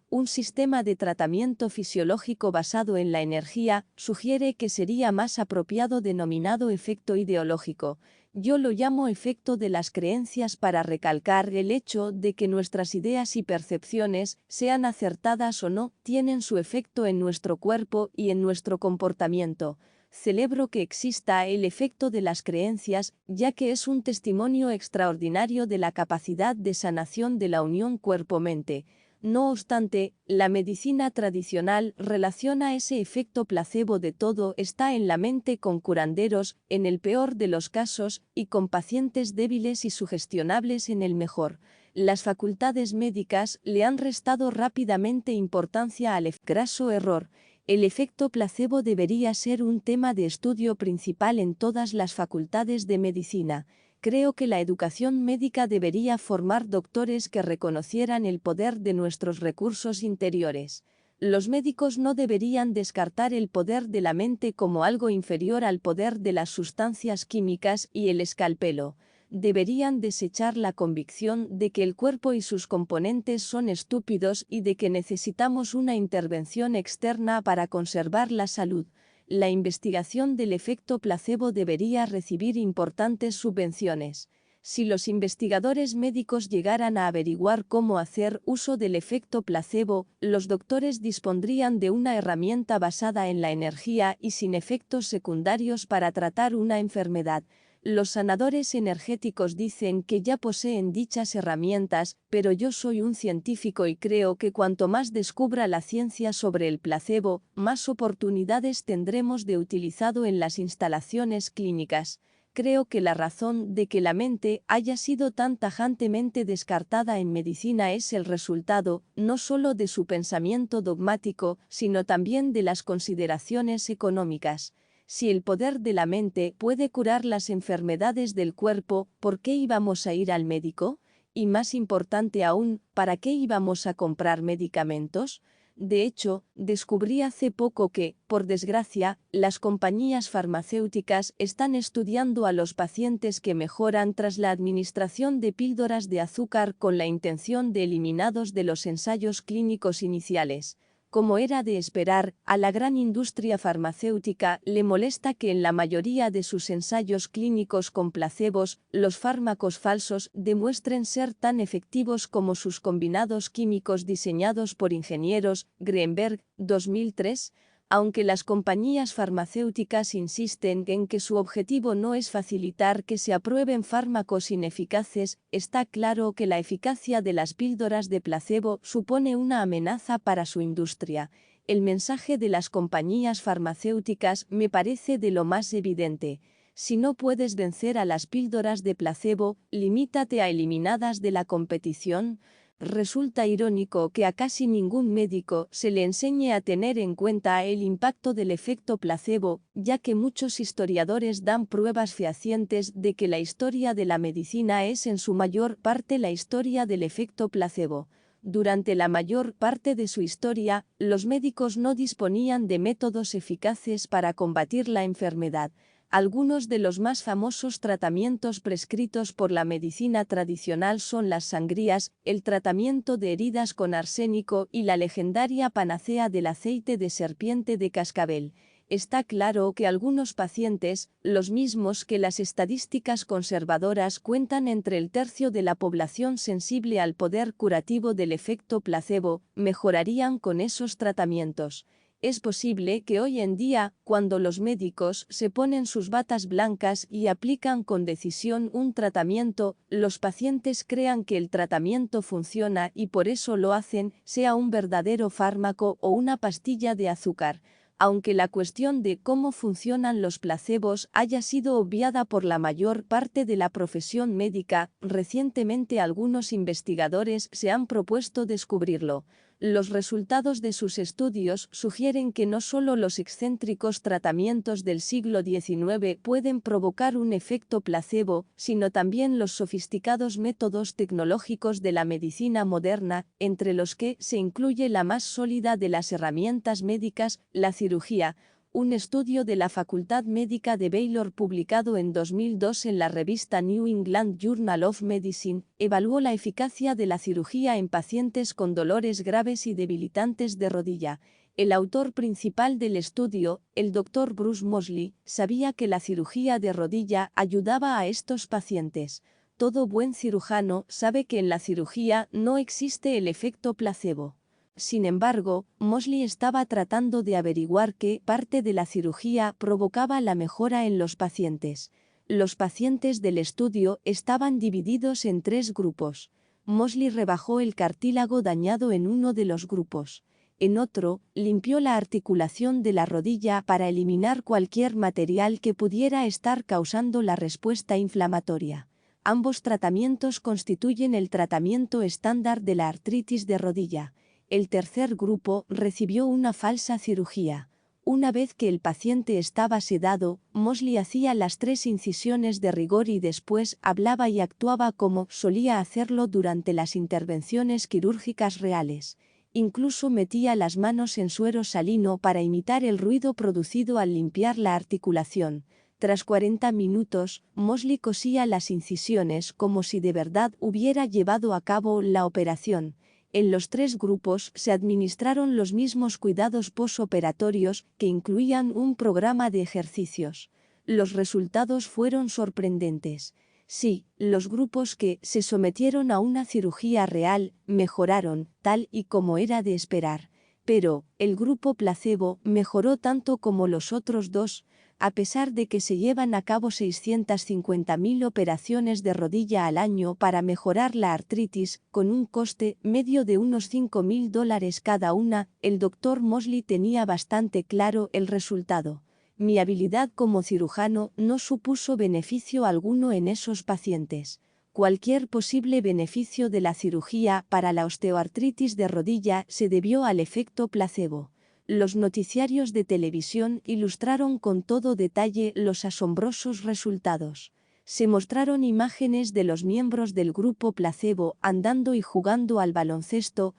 un sistema de tratamiento fisiológico basado en la energía, sugiere que sería más apropiado denominado efecto ideológico. Yo lo llamo efecto de las creencias para recalcar el hecho de que nuestras ideas y percepciones, sean acertadas o no, tienen su efecto en nuestro cuerpo y en nuestro comportamiento. Celebro que exista el efecto de las creencias, ya que es un testimonio extraordinario de la capacidad de sanación de la unión cuerpo-mente. No obstante, la medicina tradicional relaciona ese efecto placebo de todo está en la mente con curanderos, en el peor de los casos, y con pacientes débiles y sugestionables en el mejor. Las facultades médicas le han restado rápidamente importancia al graso error. El efecto placebo debería ser un tema de estudio principal en todas las facultades de medicina. Creo que la educación médica debería formar doctores que reconocieran el poder de nuestros recursos interiores. Los médicos no deberían descartar el poder de la mente como algo inferior al poder de las sustancias químicas y el escalpelo. Deberían desechar la convicción de que el cuerpo y sus componentes son estúpidos y de que necesitamos una intervención externa para conservar la salud. La investigación del efecto placebo debería recibir importantes subvenciones. Si los investigadores médicos llegaran a averiguar cómo hacer uso del efecto placebo, los doctores dispondrían de una herramienta basada en la energía y sin efectos secundarios para tratar una enfermedad. Los sanadores energéticos dicen que ya poseen dichas herramientas, pero yo soy un científico y creo que cuanto más descubra la ciencia sobre el placebo, más oportunidades tendremos de utilizarlo en las instalaciones clínicas. Creo que la razón de que la mente haya sido tan tajantemente descartada en medicina es el resultado, no solo de su pensamiento dogmático, sino también de las consideraciones económicas. Si el poder de la mente puede curar las enfermedades del cuerpo, ¿por qué íbamos a ir al médico? Y más importante aún, ¿para qué íbamos a comprar medicamentos? De hecho, descubrí hace poco que, por desgracia, las compañías farmacéuticas están estudiando a los pacientes que mejoran tras la administración de píldoras de azúcar con la intención de eliminarlos de los ensayos clínicos iniciales. Como era de esperar, a la gran industria farmacéutica le molesta que en la mayoría de sus ensayos clínicos con placebos, los fármacos falsos demuestren ser tan efectivos como sus combinados químicos diseñados por ingenieros. Greenberg, 2003. Aunque las compañías farmacéuticas insisten en que su objetivo no es facilitar que se aprueben fármacos ineficaces, está claro que la eficacia de las píldoras de placebo supone una amenaza para su industria. El mensaje de las compañías farmacéuticas me parece de lo más evidente. Si no puedes vencer a las píldoras de placebo, limítate a eliminarlas de la competición. Resulta irónico que a casi ningún médico se le enseñe a tener en cuenta el impacto del efecto placebo, ya que muchos historiadores dan pruebas fehacientes de que la historia de la medicina es en su mayor parte la historia del efecto placebo. Durante la mayor parte de su historia, los médicos no disponían de métodos eficaces para combatir la enfermedad. Algunos de los más famosos tratamientos prescritos por la medicina tradicional son las sangrías, el tratamiento de heridas con arsénico y la legendaria panacea del aceite de serpiente de cascabel. Está claro que algunos pacientes, los mismos que las estadísticas conservadoras cuentan entre el tercio de la población sensible al poder curativo del efecto placebo, mejorarían con esos tratamientos. Es posible que hoy en día, cuando los médicos se ponen sus batas blancas y aplican con decisión un tratamiento, los pacientes crean que el tratamiento funciona y por eso lo hacen, sea un verdadero fármaco o una pastilla de azúcar. Aunque la cuestión de cómo funcionan los placebos haya sido obviada por la mayor parte de la profesión médica, recientemente algunos investigadores se han propuesto descubrirlo. Los resultados de sus estudios sugieren que no solo los excéntricos tratamientos del siglo XIX pueden provocar un efecto placebo, sino también los sofisticados métodos tecnológicos de la medicina moderna, entre los que se incluye la más sólida de las herramientas médicas, la cirugía. Un estudio de la Facultad Médica de Baylor publicado en 2002 en la revista New England Journal of Medicine evaluó la eficacia de la cirugía en pacientes con dolores graves y debilitantes de rodilla. El autor principal del estudio, el Dr. Bruce Moseley, sabía que la cirugía de rodilla ayudaba a estos pacientes. Todo buen cirujano sabe que en la cirugía no existe el efecto placebo. Sin embargo, Moseley estaba tratando de averiguar qué parte de la cirugía provocaba la mejora en los pacientes. Los pacientes del estudio estaban divididos en 3 grupos. Moseley rebajó el cartílago dañado en uno de los grupos. En otro, limpió la articulación de la rodilla para eliminar cualquier material que pudiera estar causando la respuesta inflamatoria. Ambos tratamientos constituyen el tratamiento estándar de la artritis de rodilla. El tercer grupo recibió una falsa cirugía. Una vez que el paciente estaba sedado, Moseley hacía las 3 incisiones de rigor y después hablaba y actuaba como solía hacerlo durante las intervenciones quirúrgicas reales. Incluso metía las manos en suero salino para imitar el ruido producido al limpiar la articulación. Tras 40 minutos, Moseley cosía las incisiones como si de verdad hubiera llevado a cabo la operación. En los 3 grupos se administraron los mismos cuidados posoperatorios que incluían un programa de ejercicios. Los resultados fueron sorprendentes. Sí, los grupos que se sometieron a una cirugía real mejoraron, tal y como era de esperar. Pero, el grupo placebo mejoró tanto como los otros 2, a pesar de que se llevan a cabo 650.000 operaciones de rodilla al año para mejorar la artritis, con un coste medio de unos $5.000 cada una. El Dr. Moseley tenía bastante claro el resultado. Mi habilidad como cirujano no supuso beneficio alguno en esos pacientes. Cualquier posible beneficio de la cirugía para la osteoartritis de rodilla se debió al efecto placebo. Los noticiarios de televisión ilustraron con todo detalle los asombrosos resultados. Se mostraron imágenes de los miembros del grupo placebo andando y jugando al baloncesto.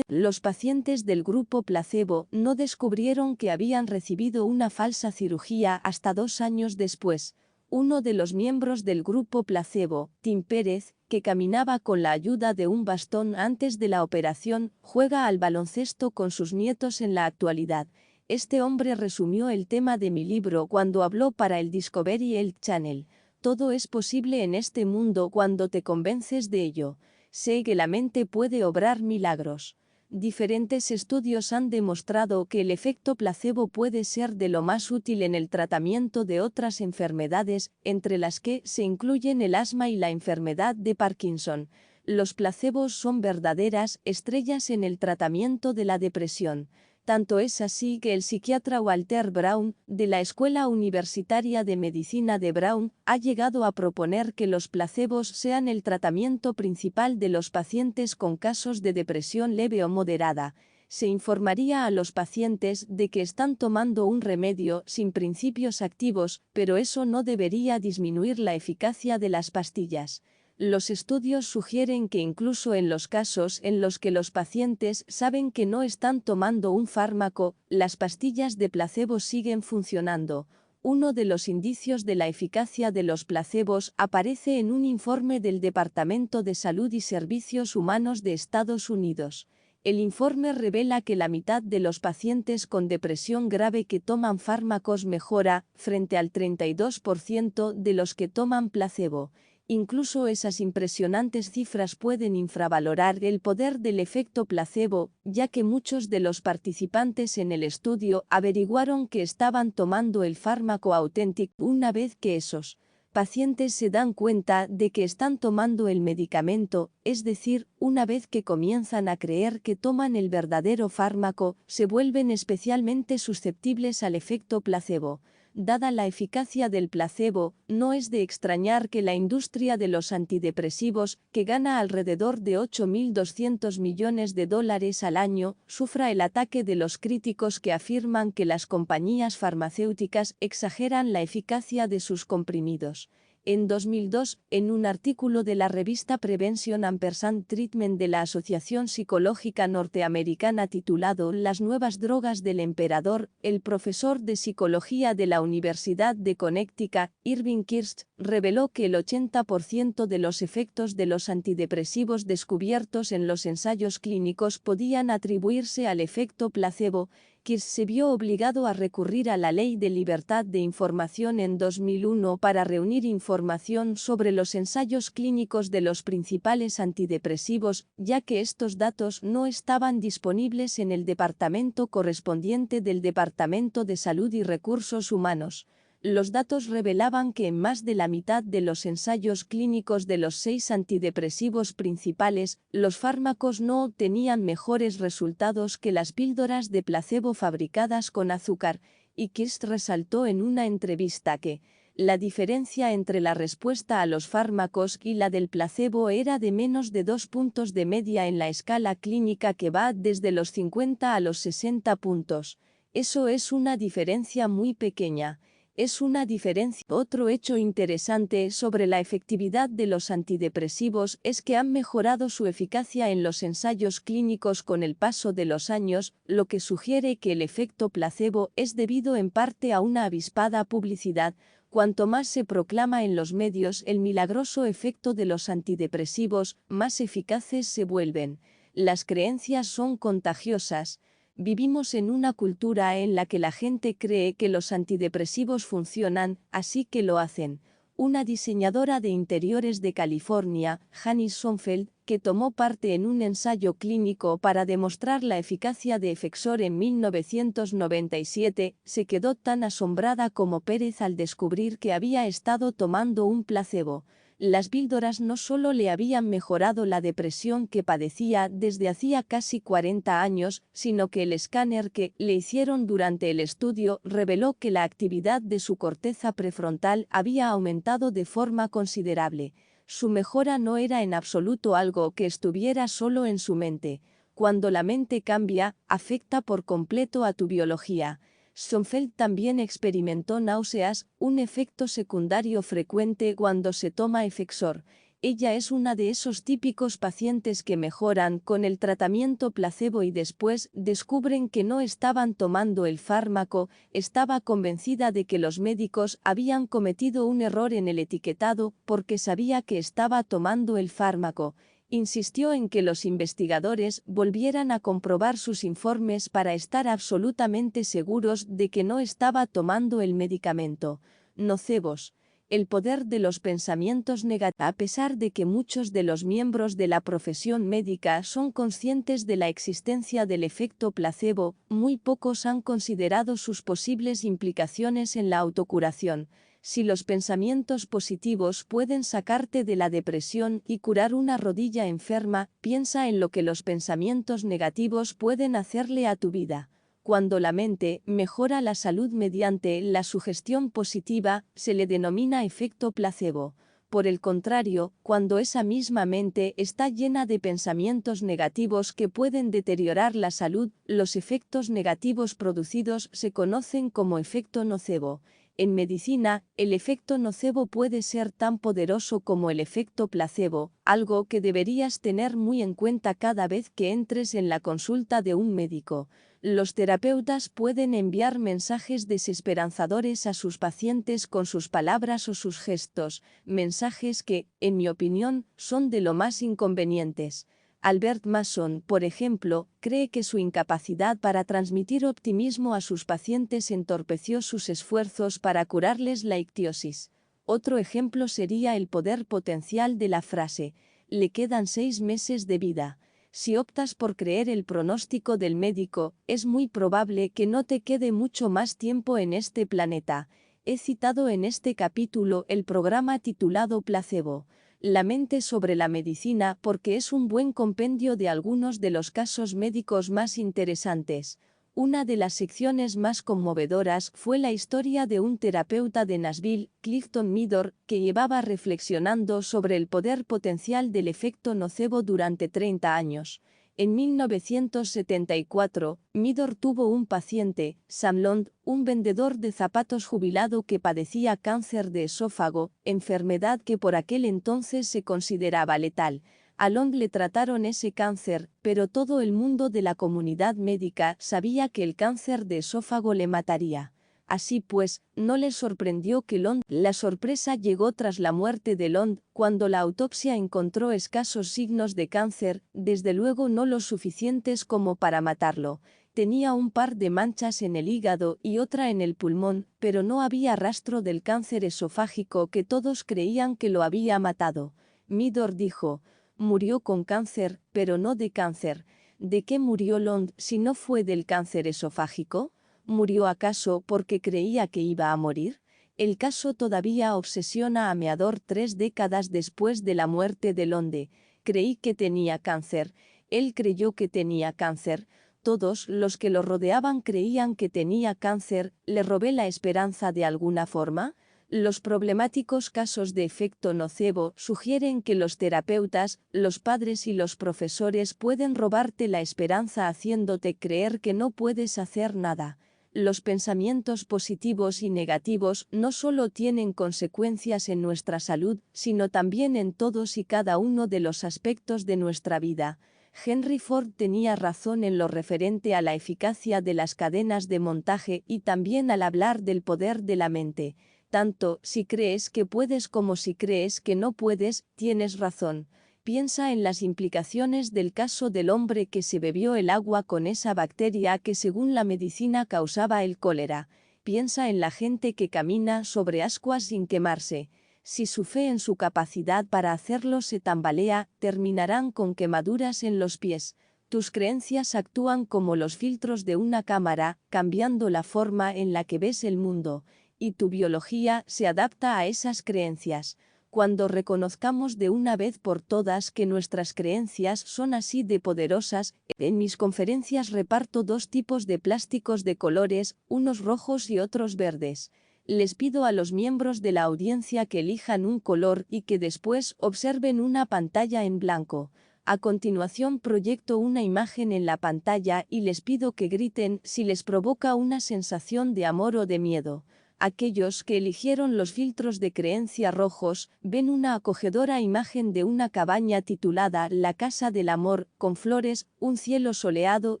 Los pacientes del grupo placebo no descubrieron que habían recibido una falsa cirugía hasta 2 años después. Uno de los miembros del grupo placebo, Tim Pérez, que caminaba con la ayuda de un bastón antes de la operación, juega al baloncesto con sus nietos en la actualidad. Este hombre resumió el tema de mi libro cuando habló para el Discovery Health Channel. Todo es posible en este mundo cuando te convences de ello. Sé que la mente puede obrar milagros. Diferentes estudios han demostrado que el efecto placebo puede ser de lo más útil en el tratamiento de otras enfermedades, entre las que se incluyen el asma y la enfermedad de Parkinson. Los placebos son verdaderas estrellas en el tratamiento de la depresión. Tanto es así que el psiquiatra Walter Brown, de la Escuela Universitaria de Medicina de Brown, ha llegado a proponer que los placebos sean el tratamiento principal de los pacientes con casos de depresión leve o moderada. Se informaría a los pacientes de que están tomando un remedio sin principios activos, pero eso no debería disminuir la eficacia de las pastillas. Los estudios sugieren que incluso en los casos en los que los pacientes saben que no están tomando un fármaco, las pastillas de placebo siguen funcionando. Uno de los indicios de la eficacia de los placebos aparece en un informe del Departamento de Salud y Servicios Humanos de Estados Unidos. El informe revela que la mitad de los pacientes con depresión grave que toman fármacos mejora, frente al 32% de los que toman placebo. Incluso esas impresionantes cifras pueden infravalorar el poder del efecto placebo, ya que muchos de los participantes en el estudio averiguaron que estaban tomando el fármaco auténtico una vez que esos pacientes se dan cuenta de que están tomando el medicamento, es decir, una vez que comienzan a creer que toman el verdadero fármaco, se vuelven especialmente susceptibles al efecto placebo. Dada la eficacia del placebo, no es de extrañar que la industria de los antidepresivos, que gana alrededor de 8.200 millones de dólares al año, sufra el ataque de los críticos que afirman que las compañías farmacéuticas exageran la eficacia de sus comprimidos. En 2002, en un artículo de la revista Prevention & Treatment de la Asociación Psicológica Norteamericana titulado Las nuevas drogas del emperador, el profesor de psicología de la Universidad de Connecticut, Irving Kirsch, reveló que el 80% de los efectos de los antidepresivos descubiertos en los ensayos clínicos podían atribuirse al efecto placebo. Kirsch se vio obligado a recurrir a la Ley de Libertad de Información en 2001 para reunir información sobre los ensayos clínicos de los principales antidepresivos, ya que estos datos no estaban disponibles en el departamento correspondiente del Departamento de Salud y Recursos Humanos. Los datos revelaban que en más de la mitad de los ensayos clínicos de los 6 antidepresivos principales, los fármacos no obtenían mejores resultados que las píldoras de placebo fabricadas con azúcar, y Kirsch resaltó en una entrevista que la diferencia entre la respuesta a los fármacos y la del placebo era de menos de 2 puntos de media en la escala clínica que va desde los 50 a los 60 puntos. Eso es una diferencia muy pequeña. Es una diferencia. Otro hecho interesante sobre la efectividad de los antidepresivos es que han mejorado su eficacia en los ensayos clínicos con el paso de los años, lo que sugiere que el efecto placebo es debido en parte a una avispada publicidad. Cuanto más se proclama en los medios el milagroso efecto de los antidepresivos, más eficaces se vuelven. Las creencias son contagiosas. Vivimos en una cultura en la que la gente cree que los antidepresivos funcionan, así que lo hacen. Una diseñadora de interiores de California, Janice Sonfeld, que tomó parte en un ensayo clínico para demostrar la eficacia de Effexor en 1997, se quedó tan asombrada como Pérez al descubrir que había estado tomando un placebo. Las píldoras no solo le habían mejorado la depresión que padecía desde hacía casi 40 años, sino que el escáner que le hicieron durante el estudio reveló que la actividad de su corteza prefrontal había aumentado de forma considerable. Su mejora no era en absoluto algo que estuviera solo en su mente. Cuando la mente cambia, afecta por completo a tu biología. Sonfeld también experimentó náuseas, un efecto secundario frecuente cuando se toma Effexor. Ella es una de esos típicos pacientes que mejoran con el tratamiento placebo y después descubren que no estaban tomando el fármaco. Estaba convencida de que los médicos habían cometido un error en el etiquetado porque sabía que estaba tomando el fármaco. Insistió en que los investigadores volvieran a comprobar sus informes para estar absolutamente seguros de que no estaba tomando el medicamento. Nocebos. El poder de los pensamientos negativos. A pesar de que muchos de los miembros de la profesión médica son conscientes de la existencia del efecto placebo, muy pocos han considerado sus posibles implicaciones en la autocuración. Si los pensamientos positivos pueden sacarte de la depresión y curar una rodilla enferma, piensa en lo que los pensamientos negativos pueden hacerle a tu vida. Cuando la mente mejora la salud mediante la sugestión positiva, se le denomina efecto placebo. Por el contrario, cuando esa misma mente está llena de pensamientos negativos que pueden deteriorar la salud, los efectos negativos producidos se conocen como efecto nocebo. En medicina, el efecto nocebo puede ser tan poderoso como el efecto placebo, algo que deberías tener muy en cuenta cada vez que entres en la consulta de un médico. Los terapeutas pueden enviar mensajes desesperanzadores a sus pacientes con sus palabras o sus gestos, mensajes que, en mi opinión, son de lo más inconvenientes. Albert Mason, por ejemplo, cree que su incapacidad para transmitir optimismo a sus pacientes entorpeció sus esfuerzos para curarles la ictiosis. Otro ejemplo sería el poder potencial de la frase, le quedan 6 meses de vida. Si optas por creer el pronóstico del médico, es muy probable que no te quede mucho más tiempo en este planeta. He citado en este capítulo el programa titulado Placebo. La mente sobre la medicina porque es un buen compendio de algunos de los casos médicos más interesantes. Una de las secciones más conmovedoras fue la historia de un terapeuta de Nashville, Clifton Meador, que llevaba reflexionando sobre el poder potencial del efecto nocebo durante 30 años. En 1974, Meador tuvo un paciente, Sam Lond, un vendedor de zapatos jubilado que padecía cáncer de esófago, enfermedad que por aquel entonces se consideraba letal. A Long le trataron ese cáncer, pero todo el mundo de la comunidad médica sabía que el cáncer de esófago le mataría. Así pues, no les sorprendió que la sorpresa llegó tras la muerte de Lond, cuando la autopsia encontró escasos signos de cáncer, desde luego no los suficientes como para matarlo. Tenía un par de manchas en el hígado y otra en el pulmón, pero no había rastro del cáncer esofágico que todos creían que lo había matado. Meador dijo: murió con cáncer, pero no de cáncer. ¿De qué murió Lond si no fue del cáncer esofágico? ¿Murió acaso porque creía que iba a morir? El caso todavía obsesiona a Meador 3 décadas después de la muerte de Londe. Creí que tenía cáncer. Él creyó que tenía cáncer. Todos los que lo rodeaban creían que tenía cáncer. ¿Le robé la esperanza de alguna forma? Los problemáticos casos de efecto nocebo sugieren que los terapeutas, los padres y los profesores pueden robarte la esperanza haciéndote creer que no puedes hacer nada. Los pensamientos positivos y negativos no solo tienen consecuencias en nuestra salud, sino también en todos y cada uno de los aspectos de nuestra vida. Henry Ford tenía razón en lo referente a la eficacia de las cadenas de montaje y también al hablar del poder de la mente. Tanto si crees que puedes como si crees que no puedes, tienes razón. Piensa en las implicaciones del caso del hombre que se bebió el agua con esa bacteria que según la medicina causaba el cólera. Piensa en la gente que camina sobre ascuas sin quemarse. Si su fe en su capacidad para hacerlo se tambalea, terminarán con quemaduras en los pies. Tus creencias actúan como los filtros de una cámara, cambiando la forma en la que ves el mundo. Y tu biología se adapta a esas creencias. Cuando reconozcamos de una vez por todas que nuestras creencias son así de poderosas, en mis conferencias reparto 2 tipos de plásticos de colores, unos rojos y otros verdes. Les pido a los miembros de la audiencia que elijan un color y que después observen una pantalla en blanco. A continuación proyecto una imagen en la pantalla y les pido que griten si les provoca una sensación de amor o de miedo. Aquellos que eligieron los filtros de creencia rojos ven una acogedora imagen de una cabaña titulada La Casa del Amor, con flores, un cielo soleado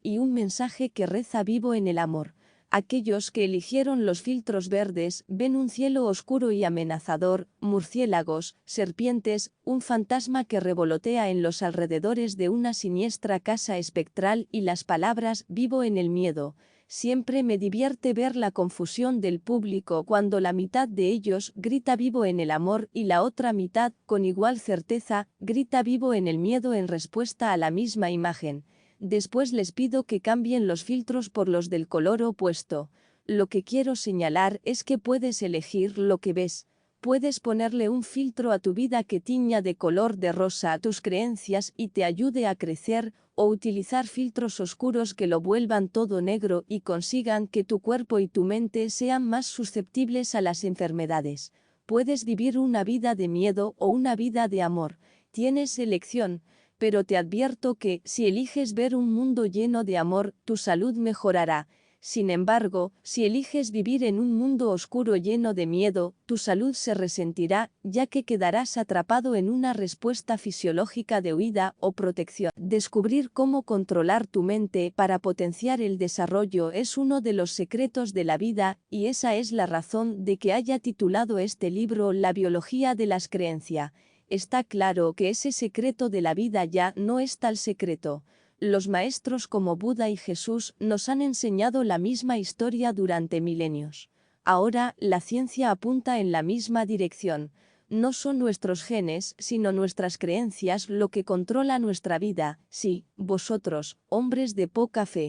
y un mensaje que reza vivo en el amor. Aquellos que eligieron los filtros verdes ven un cielo oscuro y amenazador, murciélagos, serpientes, un fantasma que revolotea en los alrededores de una siniestra casa espectral y las palabras vivo en el miedo. Siempre me divierte ver la confusión del público cuando la mitad de ellos grita vivo en el amor y la otra mitad, con igual certeza, grita vivo en el miedo en respuesta a la misma imagen. Después les pido que cambien los filtros por los del color opuesto. Lo que quiero señalar es que puedes elegir lo que ves. Puedes ponerle un filtro a tu vida que tiña de color de rosa a tus creencias y te ayude a crecer, o utilizar filtros oscuros que lo vuelvan todo negro y consigan que tu cuerpo y tu mente sean más susceptibles a las enfermedades. Puedes vivir una vida de miedo o una vida de amor. Tienes elección, pero te advierto que, si eliges ver un mundo lleno de amor, tu salud mejorará. Sin embargo, si eliges vivir en un mundo oscuro lleno de miedo, tu salud se resentirá, ya que quedarás atrapado en una respuesta fisiológica de huida o protección. Descubrir cómo controlar tu mente para potenciar el desarrollo es uno de los secretos de la vida, y esa es la razón de que haya titulado este libro La biología de las creencias. Está claro que ese secreto de la vida ya no es tal secreto. Los maestros como Buda y Jesús nos han enseñado la misma historia durante milenios. Ahora, la ciencia apunta en la misma dirección. No son nuestros genes, sino nuestras creencias lo que controla nuestra vida. Sí, vosotros, hombres de poca fe,